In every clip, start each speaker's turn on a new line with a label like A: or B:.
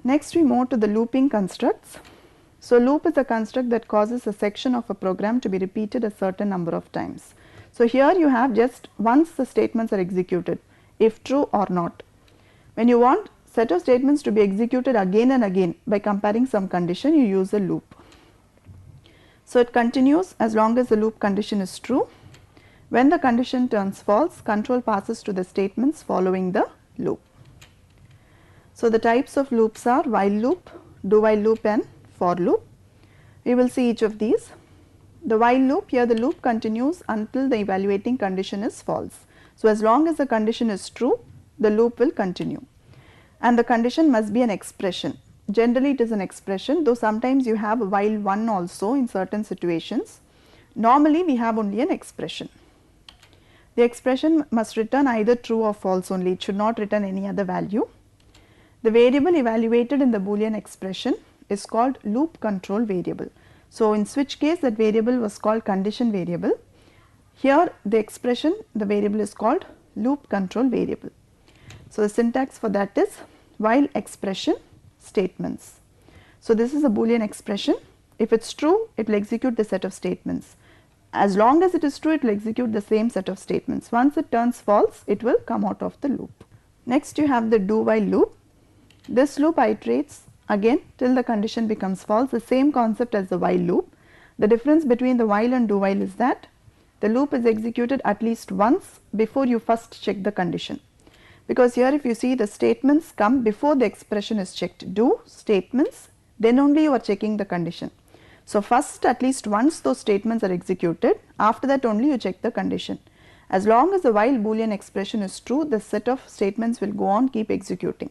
A: Next we move to the looping constructs. So loop is a construct that causes a section of a program to be repeated a certain number of times. So here you have just once the statements are executed, if true or not. When you want set of statements to be executed again and again by comparing some condition, you use a loop. So it continues as long as the loop condition is true. When the condition turns false, control passes to the statements following the loop. So the types of loops are while loop, do while loop and for loop. We will see each of these. The while loop, here the loop continues until the evaluating condition is false. So as long as the condition is true, the loop will continue, and the condition must be an expression. Generally it is an expression, though sometimes you have while one also in certain situations. Normally we have only an expression. The expression must return either true or false only, it should not return any other value. The variable evaluated in the Boolean expression is called loop control variable. So in switch case that variable was called condition variable. Here the expression, the variable is called loop control variable. So the syntax for that is while expression statements. So this is a Boolean expression. If it's true, it will execute the set of statements. As long as it is true, it will execute the same set of statements. Once it turns false, it will come out of the loop. Next you have the do while loop. This loop iterates again till the condition becomes false, the same concept as the while loop. The difference between the while and do while is that the loop is executed at least once before you first check the condition. Because here if you see, the statements come before the expression is checked, do statements, then only you are checking the condition. So first at least once those statements are executed, after that only you check the condition. As long as the while Boolean expression is true, the set of statements will go on keep executing.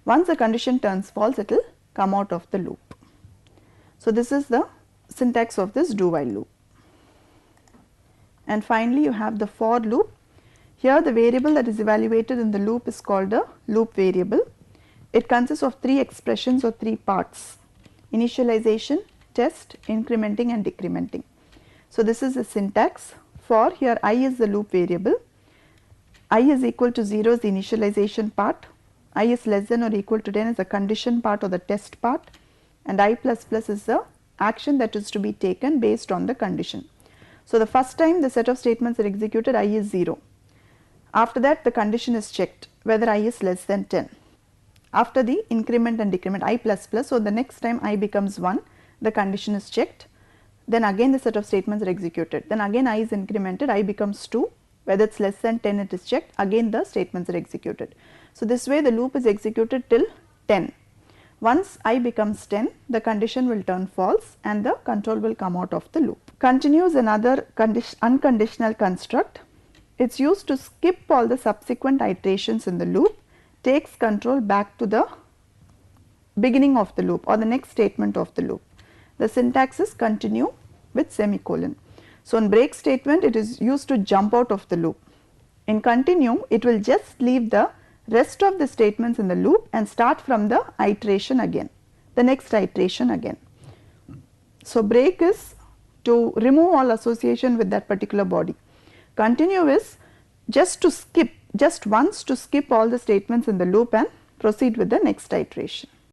A: Once the condition turns false, it will come out of the loop. So this is the syntax of this do while loop. And finally you have the for loop. Here the variable that is evaluated in the loop is called a loop variable. It consists of three expressions or three parts: initialization, test, incrementing and decrementing. So this is the syntax. For here I is the loop variable, I is equal to 0 is the initialization part, I is less than or equal to 10 is the condition part or the test part, and I plus plus is the action that is to be taken based on the condition. So the first time the set of statements are executed, I is 0. After that the condition is checked whether I is less than 10. After the increment and decrement, I plus plus, so the next time I becomes 1, the condition is checked. Then again the set of statements are executed. Then again I is incremented, I becomes 2, whether it is less than 10 it is checked, again the statements are executed. So this way the loop is executed till 10. Once I becomes 10, the condition will turn false and the control will come out of the loop. Continue is another unconditional construct. It is used to skip all the subsequent iterations in the loop, takes control back to the beginning of the loop or the next statement of the loop. The syntax is continue with semicolon. So in break statement it is used to jump out of the loop. In continue it will just leave the rest of the statements in the loop and start from the iteration again, the next iteration again. So break is to remove all association with that particular body. Continue is just to skip, just once to skip all the statements in the loop and proceed with the next iteration.